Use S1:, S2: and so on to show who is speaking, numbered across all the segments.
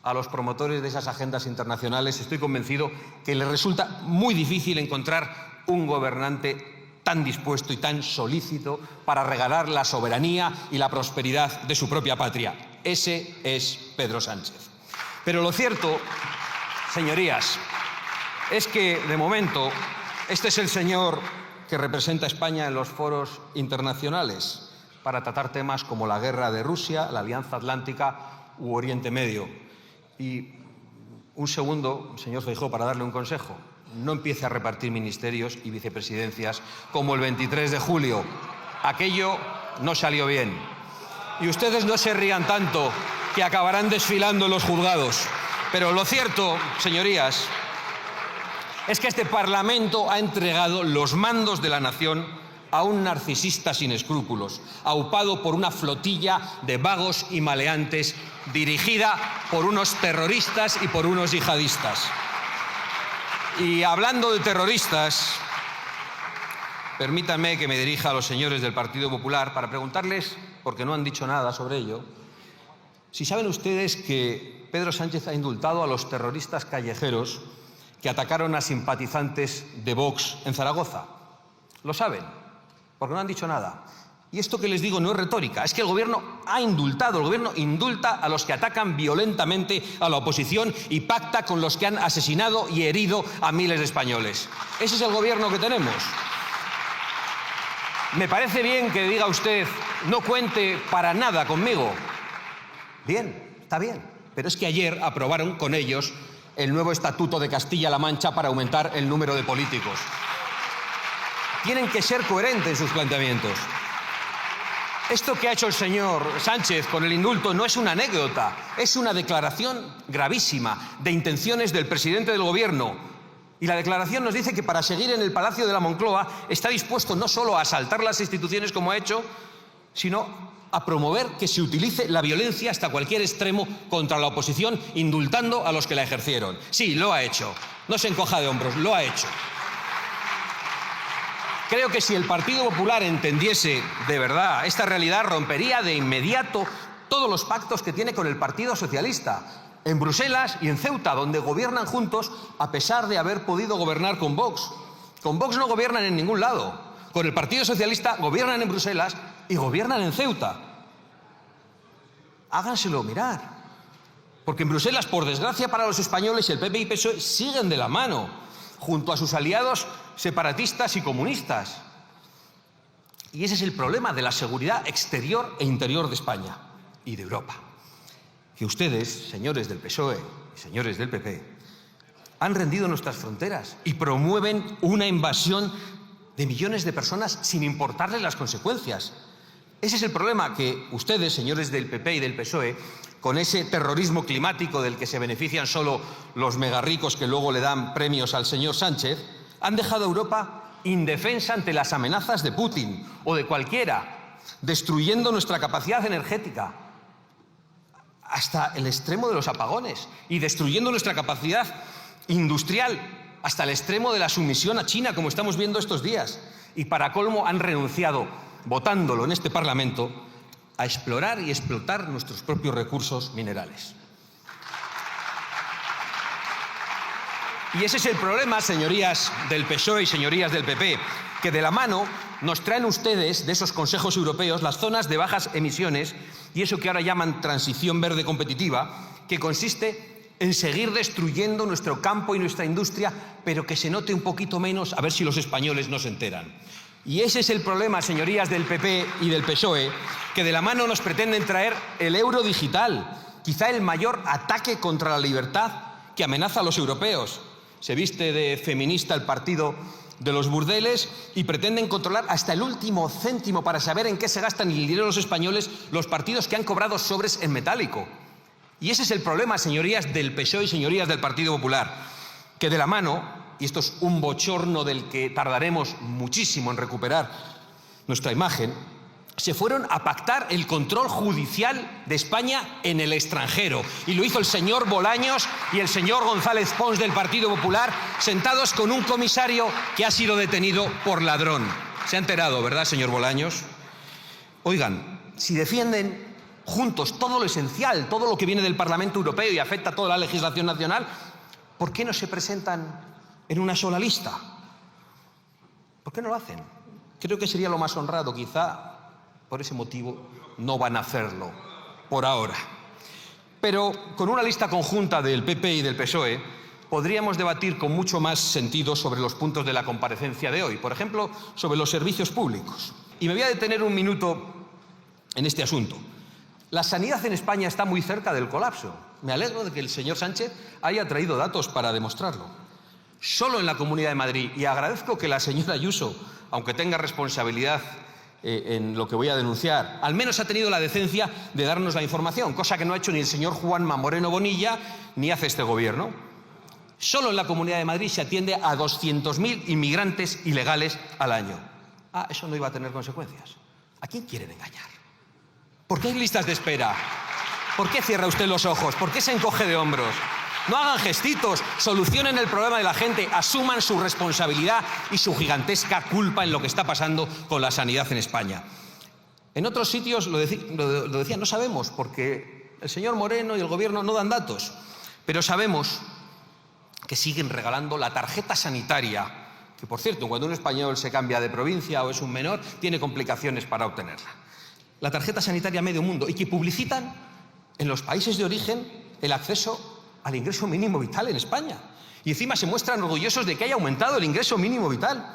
S1: a los promotores de esas agendas internacionales, estoy convencido que les resulta muy difícil encontrar un gobernante tan dispuesto y tan solícito para regalar la soberanía y la prosperidad de su propia patria. Ese es Pedro Sánchez. Pero lo cierto, señorías, es que, de momento, este es el señor que representa a España en los foros internacionales para tratar temas como la guerra de Rusia, la Alianza Atlántica u Oriente Medio. Y un segundo, señor Feijóo, para darle un consejo. No empiece a repartir ministerios y vicepresidencias como el 23 de julio. Aquello no salió bien. Y ustedes no se rían tanto, que acabarán desfilando en los juzgados. Pero lo cierto, señorías, es que este Parlamento ha entregado los mandos de la nación a un narcisista sin escrúpulos, aupado por una flotilla de vagos y maleantes dirigida por unos terroristas y por unos yihadistas. Y hablando de terroristas, permítanme que me dirija a los señores del Partido Popular para preguntarles, porque no han dicho nada sobre ello, si saben ustedes que Pedro Sánchez ha indultado a los terroristas callejeros que atacaron a simpatizantes de Vox en Zaragoza. ¿Lo saben? Porque no han dicho nada. Y esto que les digo no es retórica, es que el Gobierno ha indultado, el Gobierno indulta a los que atacan violentamente a la oposición y pacta con los que han asesinado y herido a miles de españoles. Ese es el Gobierno que tenemos. Me parece bien que diga usted, no cuente para nada conmigo. Bien, está bien, pero es que ayer aprobaron con ellos el nuevo Estatuto de Castilla-La Mancha para aumentar el número de políticos. Tienen que ser coherentes en sus planteamientos. Esto que ha hecho el señor Sánchez con el indulto no es una anécdota, es una declaración gravísima de intenciones del presidente del Gobierno. Y la declaración nos dice que para seguir en el Palacio de la Moncloa está dispuesto no solo a asaltar las instituciones como ha hecho, sino a promover que se utilice la violencia hasta cualquier extremo contra la oposición, indultando a los que la ejercieron. Sí, lo ha hecho. No se encoja de hombros, lo ha hecho. Creo que si el Partido Popular entendiese de verdad esta realidad, rompería de inmediato todos los pactos que tiene con el Partido Socialista, en Bruselas y en Ceuta, donde gobiernan juntos a pesar de haber podido gobernar con Vox. Con Vox no gobiernan en ningún lado. Con el Partido Socialista gobiernan en Bruselas y gobiernan en Ceuta. Háganselo mirar. Porque en Bruselas, por desgracia para los españoles, el PP y PSOE siguen de la mano, junto a sus aliados separatistas y comunistas. Y ese es el problema de la seguridad exterior e interior de España y de Europa. Que ustedes, señores del PSOE y señores del PP, han rendido nuestras fronteras y promueven una invasión de millones de personas sin importarles las consecuencias. Ese es el problema, que ustedes, señores del PP y del PSOE, con ese terrorismo climático del que se benefician solo los megarricos que luego le dan premios al señor Sánchez, han dejado a Europa indefensa ante las amenazas de Putin o de cualquiera, destruyendo nuestra capacidad energética hasta el extremo de los apagones y destruyendo nuestra capacidad industrial hasta el extremo de la sumisión a China, como estamos viendo estos días. Y para colmo han renunciado, votándolo en este Parlamento, a explorar y explotar nuestros propios recursos minerales. Y ese es el problema, señorías del PSOE y señorías del PP, que de la mano nos traen ustedes de esos consejos europeos las zonas de bajas emisiones y eso que ahora llaman transición verde competitiva, que consiste en seguir destruyendo nuestro campo y nuestra industria, pero que se note un poquito menos, a ver si los españoles no se enteran. Y ese es el problema, señorías del PP y del PSOE, que de la mano nos pretenden traer el euro digital, quizá el mayor ataque contra la libertad que amenaza a los europeos. Se viste de feminista el partido de los burdeles y pretenden controlar hasta el último céntimo para saber en qué se gastan el dinero los españoles los partidos que han cobrado sobres en metálico. Y ese es el problema, señorías del PSOE y señorías del Partido Popular, que de la mano, y esto es un bochorno del que tardaremos muchísimo en recuperar nuestra imagen, se fueron a pactar el control judicial de España en el extranjero. Y lo hizo el señor Bolaños y el señor González Pons del Partido Popular, sentados con un comisario que ha sido detenido por ladrón. Se ha enterado, ¿verdad, señor Bolaños? Oigan, si defienden juntos todo lo esencial, todo lo que viene del Parlamento Europeo y afecta a toda la legislación nacional, ¿por qué no se presentan en una sola lista? ¿Por qué no lo hacen? Creo que sería lo más honrado. Quizá por ese motivo no van a hacerlo por ahora. Pero con una lista conjunta del PP y del PSOE podríamos debatir con mucho más sentido sobre los puntos de la comparecencia de hoy, por ejemplo, sobre los servicios públicos. Y me voy a detener un minuto en este asunto. La sanidad en España está muy cerca del colapso. Me alegro de que el señor Sánchez haya traído datos para demostrarlo. Solo en la Comunidad de Madrid, y agradezco que la señora Ayuso, aunque tenga responsabilidad en lo que voy a denunciar, al menos ha tenido la decencia de darnos la información, cosa que no ha hecho ni el señor Juanma Moreno Bonilla ni hace este gobierno. Solo en la Comunidad de Madrid se atiende a 200.000 inmigrantes ilegales al año. Ah, eso no iba a tener consecuencias. ¿A quién quieren engañar? ¿Por qué hay listas de espera? ¿Por qué cierra usted los ojos? ¿Por qué se encoge de hombros? No hagan gestitos, solucionen el problema de la gente, asuman su responsabilidad y su gigantesca culpa en lo que está pasando con la sanidad en España. En otros sitios, lo decía, no sabemos, porque el señor Moreno y el gobierno no dan datos, pero sabemos que siguen regalando la tarjeta sanitaria, que por cierto, cuando un español se cambia de provincia o es un menor, tiene complicaciones para obtenerla. La tarjeta sanitaria a medio mundo, y que publicitan en los países de origen el acceso al ingreso mínimo vital en España. Y encima se muestran orgullosos de que haya aumentado el ingreso mínimo vital.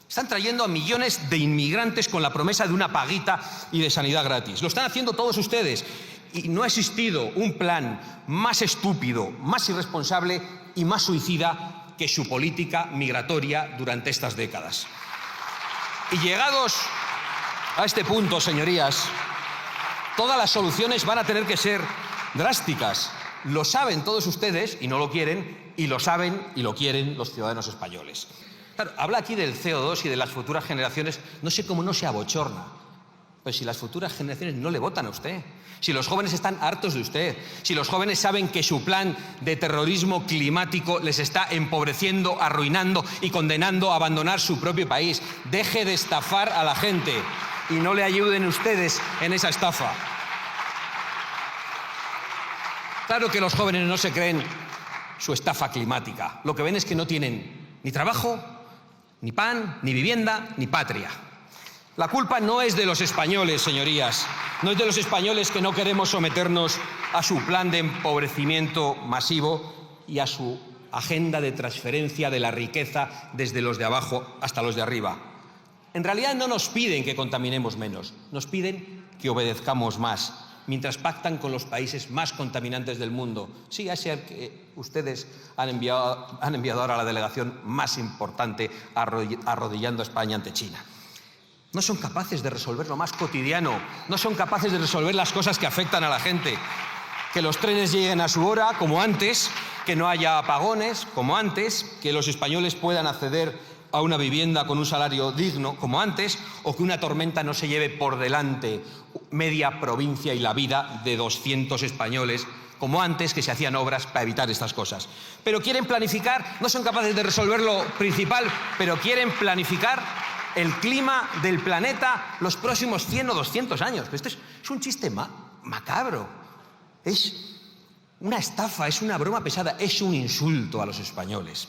S1: Están trayendo a millones de inmigrantes con la promesa de una paguita y de sanidad gratis. Lo están haciendo todos ustedes. Y no ha existido un plan más estúpido, más irresponsable y más suicida que su política migratoria durante estas décadas. Y llegados a este punto, señorías, todas las soluciones van a tener que ser drásticas. Lo saben todos ustedes y no lo quieren, y lo saben y lo quieren los ciudadanos españoles. Claro, habla aquí del CO2 y de las futuras generaciones, no sé cómo no se abochorna. Pero si las futuras generaciones no le votan a usted, si los jóvenes están hartos de usted, si los jóvenes saben que su plan de terrorismo climático les está empobreciendo, arruinando y condenando a abandonar su propio país, deje de estafar a la gente y no le ayuden ustedes en esa estafa. Claro que los jóvenes no se creen su estafa climática. Lo que ven es que no tienen ni trabajo, ni pan, ni vivienda, ni patria. La culpa no es de los españoles, señorías. No es de los españoles que no queremos someternos a su plan de empobrecimiento masivo y a su agenda de transferencia de la riqueza desde los de abajo hasta los de arriba. En realidad no nos piden que contaminemos menos, nos piden que obedezcamos más, mientras pactan con los países más contaminantes del mundo. Sí, a ese que ustedes han enviado ahora a la delegación más importante arrodillando a España ante China. No son capaces de resolver lo más cotidiano, no son capaces de resolver las cosas que afectan a la gente. Que los trenes lleguen a su hora, como antes, que no haya apagones, como antes, que los españoles puedan acceder a una vivienda con un salario digno, como antes, o que una tormenta no se lleve por delante media provincia y la vida de 200 españoles, como antes, que se hacían obras para evitar estas cosas. Pero quieren planificar, no son capaces de resolver lo principal, pero quieren planificar el clima del planeta los próximos 100 o 200 años. Esto es un chiste macabro, es una estafa, es una broma pesada, es un insulto a los españoles.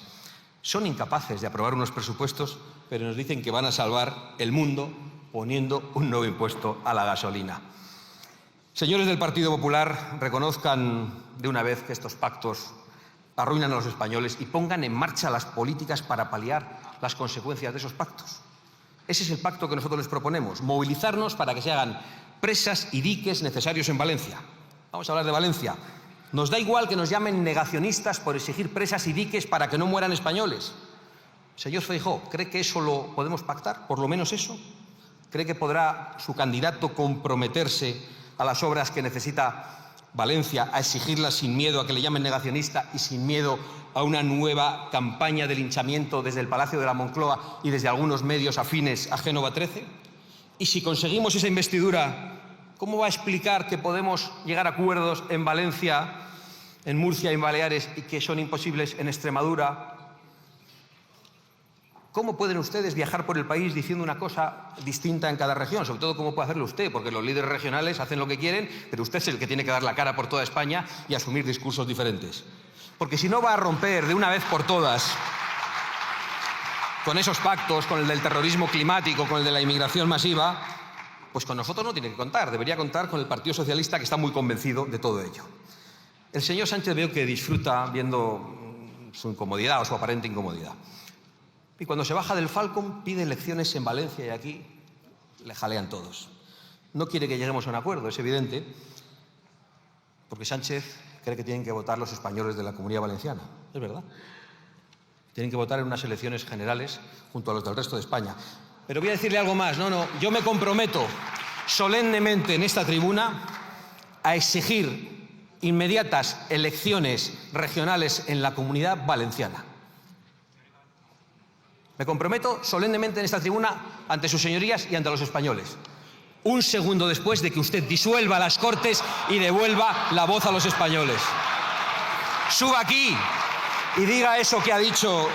S1: Son incapaces de aprobar unos presupuestos, pero nos dicen que van a salvar el mundo poniendo un nuevo impuesto a la gasolina. Señores del Partido Popular, reconozcan de una vez que estos pactos arruinan a los españoles y pongan en marcha las políticas para paliar las consecuencias de esos pactos. Ese es el pacto que nosotros les proponemos, movilizarnos para que se hagan presas y diques necesarios en Valencia. Vamos a hablar de Valencia. Nos da igual que nos llamen negacionistas por exigir presas y diques para que no mueran españoles. Señor Feijóo, ¿cree que eso lo podemos pactar? ¿Por lo menos eso? ¿Cree que podrá su candidato comprometerse a las obras que necesita Valencia, a exigirlas sin miedo a que le llamen negacionista y sin miedo a una nueva campaña de linchamiento desde el Palacio de la Moncloa y desde algunos medios afines a Génova 13? Y si conseguimos esa investidura, ¿cómo va a explicar que podemos llegar a acuerdos en Valencia, en Murcia y en Baleares y que son imposibles en Extremadura, ¿Cómo pueden ustedes viajar por el país diciendo una cosa distinta en cada región? Sobre todo, ¿cómo puede hacerlo usted? Porque los líderes regionales hacen lo que quieren, pero usted es el que tiene que dar la cara por toda España y asumir discursos diferentes. Porque si no va a romper de una vez por todas con esos pactos, con el del terrorismo climático, con el de la inmigración masiva, pues con nosotros no tiene que contar. Debería contar con el Partido Socialista, que está muy convencido de todo ello. El señor Sánchez veo que disfruta viendo su incomodidad o su aparente incomodidad. Y cuando se baja del Falcon pide elecciones en Valencia y aquí le jalean todos. No quiere que lleguemos a un acuerdo, es evidente, porque Sánchez cree que tienen que votar los españoles de la Comunidad Valenciana. Es verdad. Tienen que votar en unas elecciones generales junto a los del resto de España. Pero voy a decirle algo más. Yo me comprometo solemnemente en esta tribuna a exigir inmediatas elecciones regionales en la Comunidad Valenciana. Me comprometo solemnemente en esta tribuna ante sus señorías y ante los españoles. Un segundo después de que usted disuelva las Cortes y devuelva la voz a los españoles. Suba aquí y diga eso que ha dicho.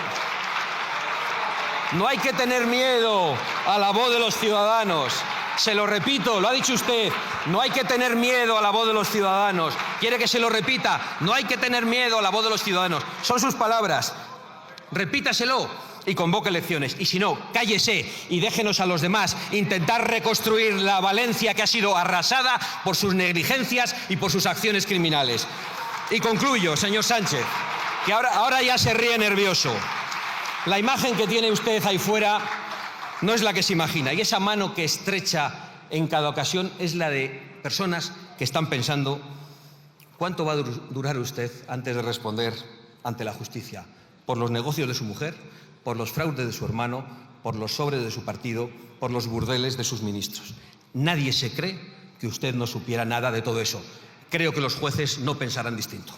S1: No hay que tener miedo a la voz de los ciudadanos. Se lo repito, lo ha dicho usted. No hay que tener miedo a la voz de los ciudadanos. ¿Quiere que se lo repita? No hay que tener miedo a la voz de los ciudadanos. Son sus palabras. Repítaselo y convoque elecciones. Y si no, cállese y déjenos a los demás intentar reconstruir la Valencia que ha sido arrasada por sus negligencias y por sus acciones criminales. Y concluyo, señor Sánchez, que ahora ya se ríe nervioso. La imagen que tiene usted ahí fuera no es la que se imagina. Y esa mano que estrecha en cada ocasión es la de personas que están pensando ¿cuánto va a durar usted antes de responder ante la justicia? Por los negocios de su mujer, por los fraudes de su hermano, por los sobres de su partido, por los burdeles de sus ministros. Nadie se cree que usted no supiera nada de todo eso. Creo que los jueces no pensarán distinto.